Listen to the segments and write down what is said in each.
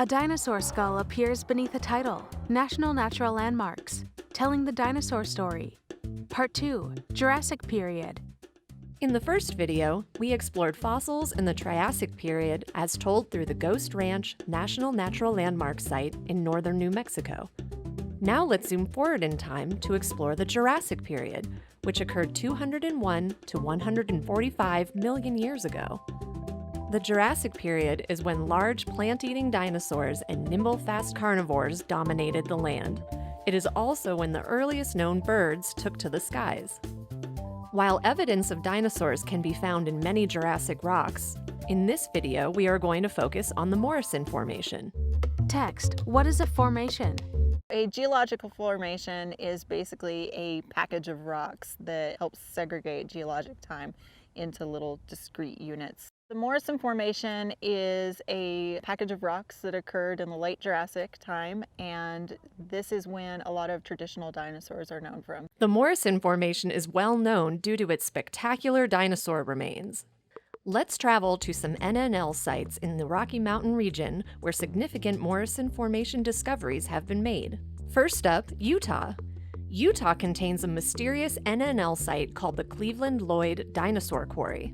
A dinosaur skull appears beneath a title, National Natural Landmarks, Telling the Dinosaur Story. Part 2, Jurassic Period. In the first video, we explored fossils in the Triassic period as told through the Ghost Ranch National Natural Landmark site in northern New Mexico. Now let's zoom forward in time to explore the Jurassic period, which occurred 201 to 145 million years ago. The Jurassic period is when large plant-eating dinosaurs and nimble, fast carnivores dominated the land. It is also when the earliest known birds took to the skies. While evidence of dinosaurs can be found in many Jurassic rocks, in this video we are going to focus on the Morrison Formation. Text: what is a formation? A geological formation is basically a package of rocks that helps segregate geologic time into little discrete units. The Morrison Formation is a package of rocks that occurred in the late Jurassic time, and this is when a lot of traditional dinosaurs are known from. The Morrison Formation is well known due to its spectacular dinosaur remains. Let's travel to some NNL sites in the Rocky Mountain region where significant Morrison Formation discoveries have been made. First up, Utah. Utah contains a mysterious NNL site called the Cleveland-Lloyd Dinosaur Quarry.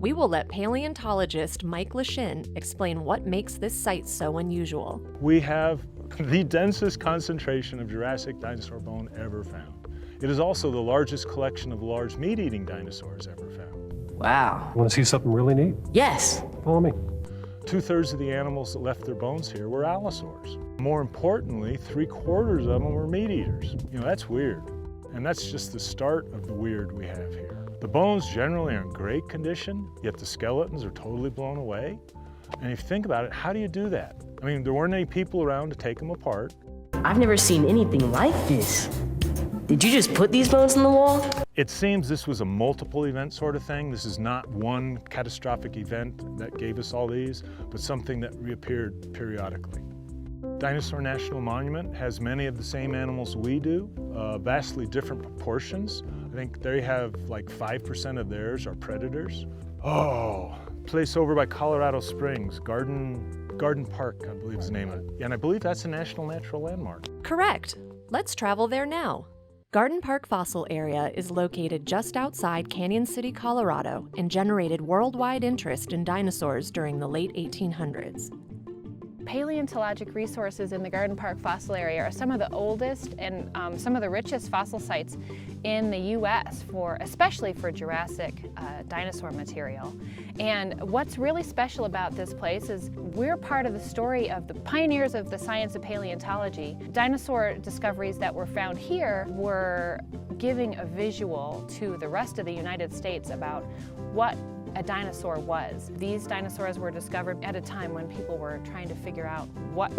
We will let paleontologist Mike Lashin explain what makes this site so unusual. We have the densest concentration of Jurassic dinosaur bone ever found. It is also the largest collection of large meat-eating dinosaurs ever found. Wow. Want to see something really neat? Yes. Follow me. 2/3 of the animals that left their bones here were allosaurs. More importantly, 3/4 of them were meat eaters. That's weird. And that's just the start of the weird we have here. The bones generally are in great condition, yet the skeletons are totally blown away. And if you think about it, how do you do that? I mean, there weren't any people around to take them apart. I've never seen anything like this. Did you just put these bones on the wall? It seems this was a multiple event sort of thing. This is not one catastrophic event that gave us all these, but something that reappeared periodically. Dinosaur National Monument has many of the same animals we do, vastly different proportions. I think they have like 5% of theirs are predators. Oh, place over by Colorado Springs, Garden Park, I believe is the name of it. And I believe that's a National Natural Landmark. Correct. Let's travel there now. Garden Park Fossil Area is located just outside Canyon City, Colorado, and generated worldwide interest in dinosaurs during the late 1800s. Paleontologic resources in the Garden Park Fossil Area are some of the oldest and some of the richest fossil sites in the U.S., especially for Jurassic dinosaur material. And what's really special about this place is we're part of the story of the pioneers of the science of paleontology. Dinosaur discoveries that were found here were giving a visual to the rest of the United States about what a dinosaur was. These dinosaurs were discovered at a time when people were trying to figure out what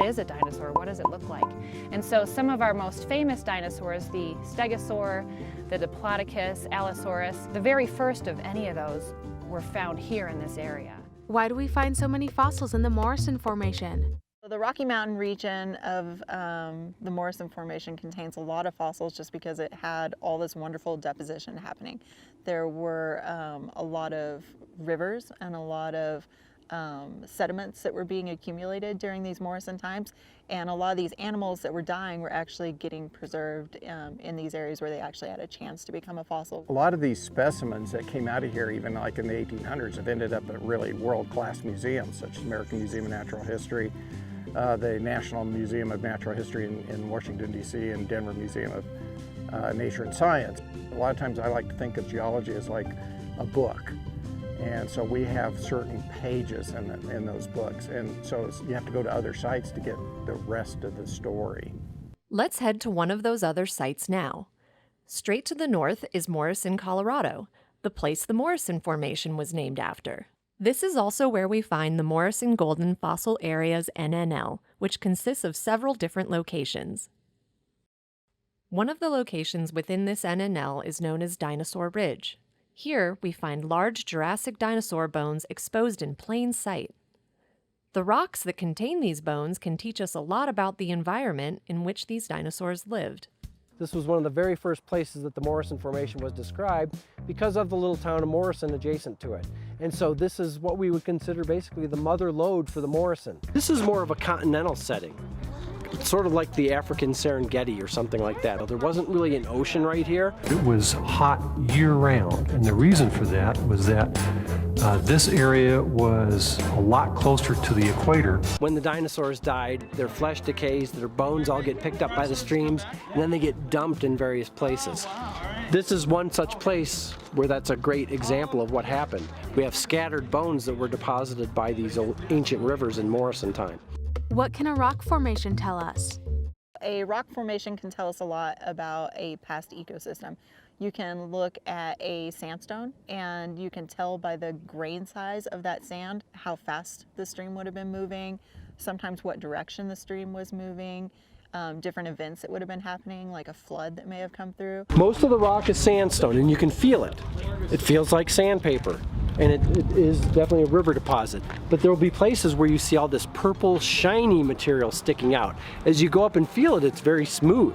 is a dinosaur, what does it look like? And so some of our most famous dinosaurs, the stegosaur, the diplodocus, allosaurus, the very first of any of those were found here in this area. Why do we find so many fossils in the Morrison Formation? The Rocky Mountain region of the Morrison Formation contains a lot of fossils just because it had all this wonderful deposition happening. There were a lot of rivers and a lot of sediments that were being accumulated during these Morrison times, and a lot of these animals that were dying were actually getting preserved in these areas where they actually had a chance to become a fossil. A lot of these specimens that came out of here, even like in the 1800s, have ended up at really world-class museums, such as American Museum of Natural History, the National Museum of Natural History in Washington, D.C., and Denver Museum of Nature and Science. A lot of times I like to think of geology as like a book. And so we have certain pages in those books. And so you have to go to other sites to get the rest of the story. Let's head to one of those other sites now. Straight to the north is Morrison, Colorado, the place the Morrison Formation was named after. This is also where we find the Morrison Golden Fossil Area's NNL, which consists of several different locations. One of the locations within this NNL is known as Dinosaur Ridge. Here, we find large Jurassic dinosaur bones exposed in plain sight. The rocks that contain these bones can teach us a lot about the environment in which these dinosaurs lived. This was one of the very first places that the Morrison Formation was described because of the little town of Morrison adjacent to it. And so this is what we would consider basically the mother lode for the Morrison. This is more of a continental setting. It's sort of like the African Serengeti or something like that. There wasn't really an ocean right here. It was hot year-round, and the reason for that was that this area was a lot closer to the equator. When the dinosaurs died, their flesh decays, their bones all get picked up by the streams, and then they get dumped in various places. This is one such place where that's a great example of what happened. We have scattered bones that were deposited by these ancient rivers in Morrison time. What can a rock formation tell us? A rock formation can tell us a lot about a past ecosystem. You can look at a sandstone and you can tell by the grain size of that sand how fast the stream would have been moving, sometimes what direction the stream was moving, different events that would have been happening, like a flood that may have come through. Most of the rock is sandstone, and you can feel it. It feels like sandpaper, and it is definitely a river deposit. But there will be places where you see all this purple, shiny material sticking out. As you go up and feel it, it's very smooth.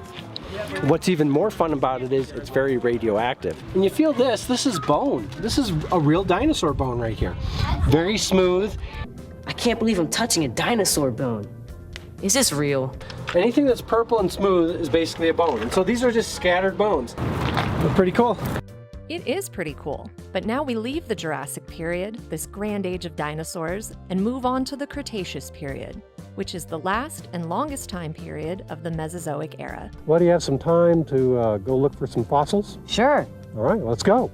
What's even more fun about it is it's very radioactive. And you feel this is bone. This is a real dinosaur bone right here. Very smooth. I can't believe I'm touching a dinosaur bone. Is this real? Anything that's purple and smooth is basically a bone. And so these are just scattered bones. They're pretty cool. It is pretty cool, but now we leave the Jurassic Period, this grand age of dinosaurs, and move on to the Cretaceous Period, which is the last and longest time period of the Mesozoic era. Well, do you have some time to go look for some fossils? Sure. All right, let's go.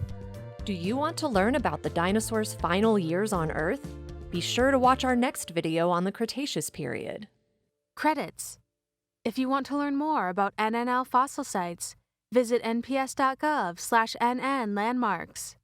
Do you want to learn about the dinosaurs' final years on Earth? Be sure to watch our next video on the Cretaceous Period. Credits. If you want to learn more about NNL fossil sites, visit nps.gov/nnlandmarks.